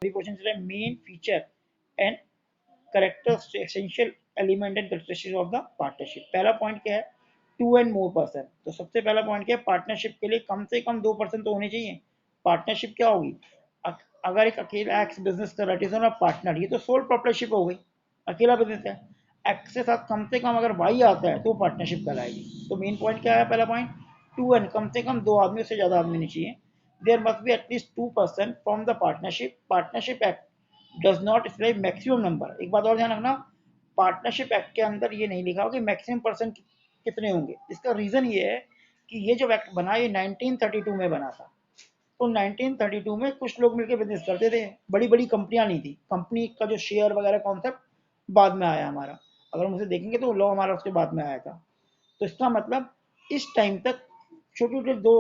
Question चल रहा है main feature and characters essential element and characteristics of the partnership. पहला पॉइंट क्या है, टू एंड मोर पर्सन। तो सबसे पहला पॉइंट क्या है, पार्टनरशिप के लिए कम से कम 2% तो होने चाहिए। पार्टनरशिप क्या होगी, अगर एक अकेला एक्स बिजनेस कर रहा है पार्टनर, ये तो सोल पार्टनरशिप हो गई, अकेला बिजनेस है। एक्स के साथ कम से कम अगर वाई आता है तो पार्टनरशिप कहलाएगी। तो मेन पॉइंट क्या है, पहला पॉइंट टू एंड, कम से कम दो आदमी से ज्यादा आदमी नहीं चाहिए। There must be at least 2% from the partnership. Partnership act does not specify maximum number. एक बात और ध्यान रखना, पार्टनरशिप एक्ट के अंदर ये नहीं लिखा हो कि मैक्सिमम पर्सन कितने होंगे। इसका रीजन ये है कि ये जो एक्ट बना, ये 1932 में बना था। तो 1932 में कुछ लोग मिलकर बिजनेस करते थे, बड़ी बड़ी कंपनियां नहीं थी। कंपनी का जो शेयर वगैरह कॉन्सेप्ट बाद में आया हमारा, अगर हम उसे देखेंगे तो लॉ हमारा उसके बाद में आया था। तो इसका मतलब इस टाइम तक छोटे छोटे दो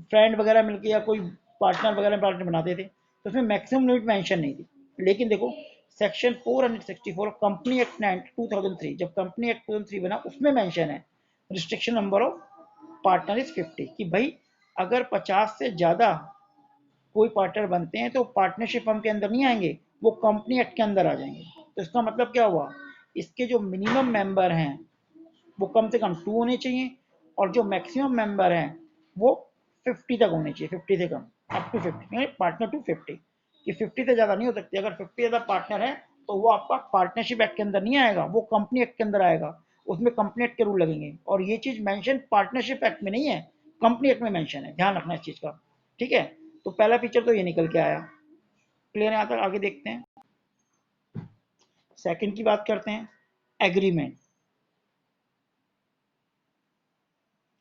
फ्रेंड वगैरह मिलकर या कोई पार्टनर बनाते थे, तो उसमें मैक्सिमम लिमिट मेंशन नहीं थी। लेकिन देखो सेक्शन 464 कंपनी एक्ट 2003, जब कंपनी एक्ट 2003 बना, उसमें मेंशन है restriction number of partner is 50, कि भाई अगर 50 से ज्यादा कोई पार्टनर बनते हैं तो पार्टनरशिप फर्म के अंदर नहीं आएंगे, वो कंपनी एक्ट के अंदर आ जाएंगे। तो इसका मतलब क्या हुआ, इसके जो मिनिमम मेंबर हैं वो कम से कम 2 होने चाहिए, और जो मैक्सिमम मेंबर हैं वो 50 तक होने चाहिए, 50 से कम, अप टू 50, पार्टनर टू 50, कि 50 से ज़्यादा नहीं हो सकती। अगर 50 ज़्यादा पार्टनर है तो वो आपका पार्टनरशिप एक्ट के अंदर नहीं आएगा, वो कंपनी एक्ट के अंदर आएगा, उसमें कंपनी एक्ट के रूल लगेंगे। और ये चीज़ मेंशन पार्टनरशिप एक्ट में नहीं है, कंपनी एक्ट में मेंशन है, ध्यान रखना इस चीज़ का। ठीक है, तो पहला फीचर तो ये निकल के आया। क्लियर है, यहाँ तक? आगे देखते हैं, सेकंड की बात करते हैं, एग्रीमेंट।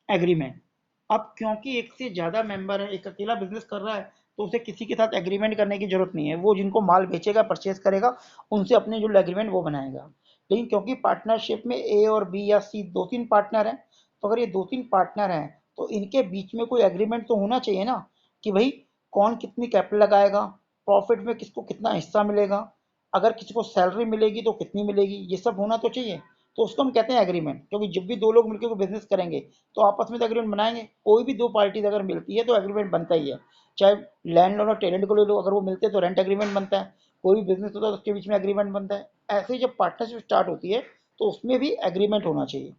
एग्रीमेंट, अब क्योंकि एक से ज़्यादा मेंबर है, एक अकेला बिजनेस कर रहा है, तो उसे किसी के साथ एग्रीमेंट करने की जरूरत नहीं है। वो जिनको माल बेचेगा, परचेज करेगा, उनसे अपने जो एग्रीमेंट वो बनाएगा। लेकिन क्योंकि पार्टनरशिप में ए और बी या सी दो तीन पार्टनर हैं, तो अगर ये दो तीन पार्टनर हैं तो इनके बीच में कोई एग्रीमेंट तो होना चाहिए ना, कि भाई कौन कितनी कैपिटल लगाएगा, प्रॉफिट में किसको कितना हिस्सा मिलेगा, अगर किसी को सैलरी मिलेगी तो कितनी मिलेगी, ये सब होना तो चाहिए। तो उसको हम कहते हैं एग्रीमेंट। क्योंकि जब भी दो लोग मिलकर कोई बिजनेस करेंगे तो आपस में तो एग्रीमेंट बनाएंगे, कोई भी दो पार्टीज अगर मिलती है तो एग्रीमेंट बनता ही है। चाहे लैंड और टेनेंट को ले लो, अगर वो मिलते हैं तो रेंट एग्रीमेंट बनता है, कोई भी बिजनेस होता है तो उसके बीच में एग्रीमेंट बनता है। ऐसे ही जब पार्टनरशिप स्टार्ट होती है तो उसमें भी एग्रीमेंट होना चाहिए।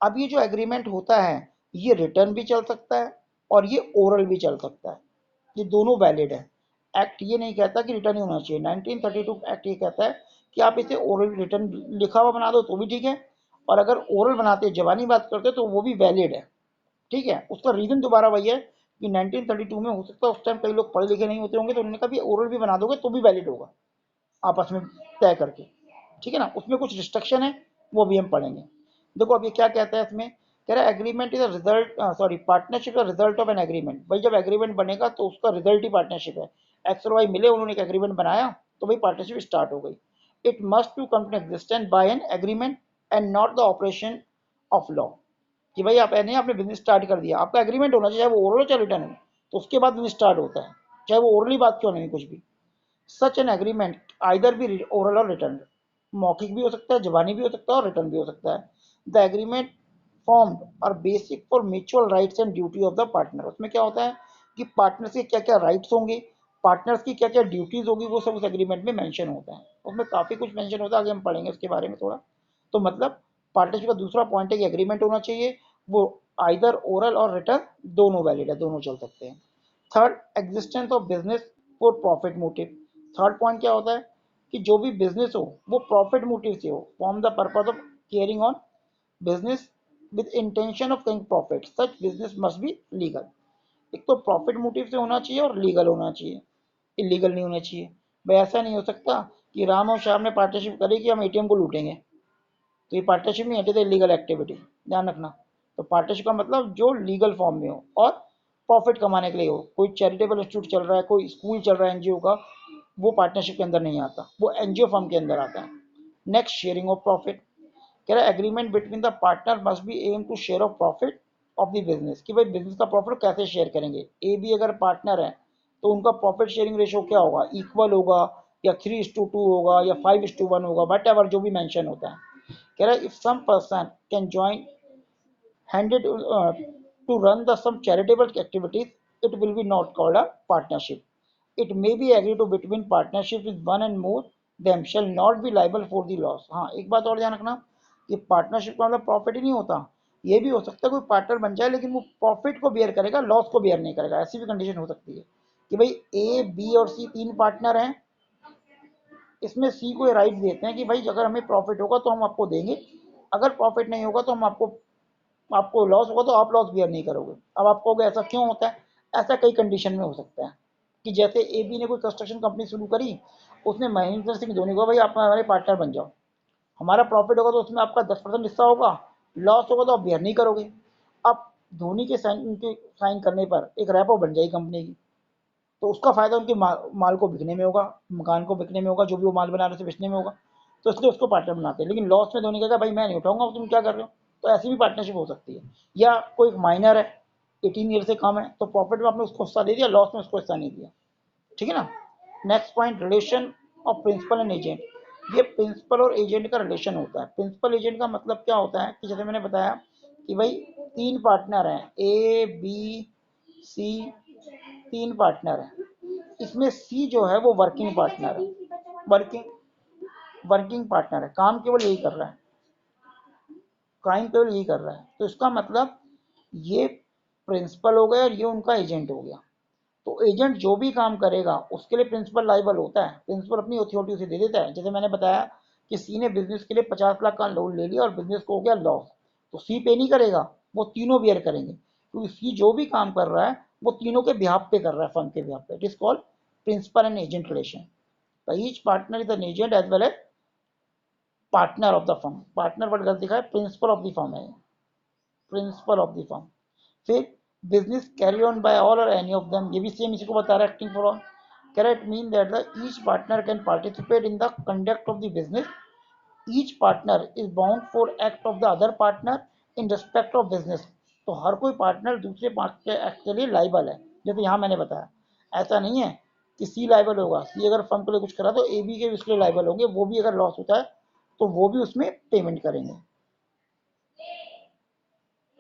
अब ये जो एग्रीमेंट होता है, ये रिटर्न भी चल सकता है और ये ओरल भी चल सकता है, ये दोनों वैलिड है। एक्ट ये नहीं कहता कि रिटर्न ही होना चाहिए। 1932 एक्ट ये कहता है कि आप इसे ओरल रिटर्न लिखा हुआ बना दो तो भी ठीक है, और अगर ओरल बनाते जबानी बात करते तो वो भी वैलिड है। ठीक है, उसका रीजन दोबारा वही है कि 1932 में हो सकता है उस टाइम कई लोग पढ़े लिखे नहीं होते होंगे, तो उन्होंने कहा भी ओरल भी बना दोगे तो भी वैलिड होगा, आपस में तय करके। ठीक है ना, उसमें कुछ रिस्ट्रिक्शन है, वो भी हम पढ़ेंगे। देखो अब ये क्या कहता है इसमें, कह रहा है agreement is a result, sorry, partnership का रिजल्ट ऑफ एन एग्रीमेंट। भाई जब एग्रीमेंट बनेगा तो उसका रिजल्ट ही पार्टनरशिप है। एक्स और वाई मिले, उन्होंने एक एग्रीमेंट बनाया, तो भाई पार्टनरशिप स्टार्ट हो गई। It must to come to existence by an agreement and not the operation of law. कि भाई आप नहीं, आपने बिजनेस स्टार्ट कर दिया, आपका एग्रीमेंट होना चाहिए, चाहे वो ओरल हो चाहे रिटर्न हो, तो उसके बाद बिजनेस स्टार्ट होता है, चाहे वो ओरली बात क्यों नहीं, कुछ भी। सच एन एग्रीमेंट आइदर भी ओरल और रिटर्न, मौखिक भी हो सकता है, जबानी भी हो सकता है और रिटर्न भी हो सकता है। द एग्रीमेंट फॉर्म्ड और basic for mutual rights and duty of the partner. उसमें क्या होता है कि पार्टनर्स के क्या क्या राइट्स होंगे, पार्टनर्स की क्या क्या ड्यूटीज होगी, वो सब उस एग्रीमेंट में मेंशन होता है। उसमें काफ़ी कुछ मेंशन होता है, आगे हम पढ़ेंगे उसके बारे में थोड़ा। तो मतलब पार्टनरशिप का दूसरा पॉइंट है कि एग्रीमेंट होना चाहिए, वो आइदर ओरल और रिटर्न दोनों वैलिड है, दोनों चल सकते हैं। Third, existence of business for profit motive. Third point क्या होता है कि जो भी बिजनेस हो वो प्रॉफिट मोटिव से हो, form the purpose of caring on business with intention of कइंग profit, such business must be legal. एक तो प्रॉफिट मोटिव से होना चाहिए और लीगल होना चाहिए, इलीगल नहीं होना चाहिए। भाई ऐसा नहीं हो सकता कि राम और श्याम ने पार्टनरशिप करी कि हम एटीएम को लूटेंगे, तो ये पार्टनरशिप नहीं हटे, तो इलीगल एक्टिविटी, ध्यान रखना। तो पार्टनरशिप का मतलब जो लीगल फॉर्म में हो और प्रॉफिट कमाने के लिए हो। कोई चैरिटेबल इंस्टीट्यूट चल रहा है, कोई स्कूल चल रहा है एनजीओ का, वो पार्टनरशिप के अंदर नहीं आता, वो एनजीओ फर्म के अंदर आता है। Next, sharing of profit. कह रहा है agreement between the partner must be aim to share of profit of the business, कि भाई बिजनेस का प्रॉफिट कैसे शेयर करेंगे। ए बी अगर पार्टनर है तो उनका प्रॉफिट शेयरिंग रेशियो क्या होगा, इक्वल होगा या 3:2 होगा या 5:1 होगा, वट एवर जो भी मेंशन होता है। कह रहा है if some person can join handed to run the some charitable activities, it will be not called a partnership. It may be agree to between partnership with one and more them shall not be liable for the loss. हाँ, एक बात और ध्यान रखना कि partnership का मतलब profit ही नहीं होता। ये भी हो सकता है कोई पार्टनर बन जाए लेकिन वो प्रॉफिट को बेयर करेगा, लॉस को बेयर नहीं करेगा। ऐसी भी कंडीशन हो सकती है कि भाई ए बी और सी तीन पार्टनर हैं, इसमें सी को राइट देते हैं कि भाई अगर हमें प्रॉफिट होगा तो हम आपको देंगे, अगर प्रॉफिट नहीं होगा तो हम आपको आपको लॉस होगा तो आप लॉस बियर नहीं करोगे। अब आप कहोगे ऐसा क्यों होता है? ऐसा कई कंडीशन में हो सकता है कि जैसे ए बी ने कोई कंस्ट्रक्शन कंपनी शुरू करी, उसने महेंद्र सिंह धोनी को भाई आप हमारे पार्टनर बन जाओ, हमारा प्रॉफिट होगा तो उसमें आपका 10% हिस्सा होगा, लॉस होगा तो आप बियर नहीं करोगे। अब धोनी के साइन करने पर एक रेपो बन जाएगी कंपनी की, तो उसका फायदा उनके माल को बिकने में होगा, मकान को बिकने में होगा, जो भी वो माल बना रहे थे बेचने में होगा, तो इसलिए उसको पार्टनर बनाते हैं। लेकिन लॉस में धोनी कहेगा भाई मैं नहीं उठाऊंगा, तुम क्या कर रहे हो। तो ऐसी भी पार्टनरशिप हो सकती है। या कोई माइनर है, 18 ईयर से कम है, तो प्रॉफिट में आपने उसको हिस्सा दे दिया, लॉस में उसको हिस्सा नहीं दिया। ठीक है ना। Next point, relation of principal and agent. ये प्रिंसिपल और एजेंट का रिलेशन होता है। प्रिंसिपल एजेंट का मतलब क्या होता है कि जैसे मैंने बताया कि भाई तीन पार्टनर हैं, ए बी सी, तीन पार्टनर हैं, इसमें सी जो है वो वर्किंग पार्टनर है, वर्किंग वर्किंग पार्टनर है, काम केवल यही कर रहा है, क्राइम केवल यही कर रहा है। तो इसका मतलब ये प्रिंसिपल हो गया और ये उनका एजेंट हो गया। तो एजेंट जो भी काम करेगा उसके लिए प्रिंसिपल लाइबल होता है, प्रिंसिपल अपनी अथॉरिटी उसे दे देता है। जैसे मैंने बताया कि सी ने बिजनेस के लिए 50 लाख का लोन ले लिया और बिजनेस को हो गया लॉस, तो सी पे नहीं करेगा, वो तीनों बियर करेंगे, क्योंकि सी जो भी काम कर रहा है वो तीनों के बिहाफ पे कर रहा है, फर्म के बिहाफ पे। It is called principal and agent relation. तो each partner is an agent as well as partner of the firm. Partner word गलत दिखा है, प्रिंसिपल ऑफ द फर्म है, प्रिंसिपल ऑफ द फर्म। फिर business carry on by all और any of them, ये भी same इसी को बता रहा है, एक्टिंग फॉर ऑल। कैरेट mean that the each partner can participate in the conduct of the business, each partner is bound for act of the other partner in respect of business. तो हर कोई partner दूसरे part के act के लिए liable है, जैसे यहाँ मैंने बताया। ऐसा नहीं है कि सी लाइबल होगा, सी अगर फर्म के लिए कुछ करा तो ए बी के भी उसके लिए लाइबल होंगे, वो भी अगर लॉस होता है तो वो भी उसमें पेमेंट करेंगे।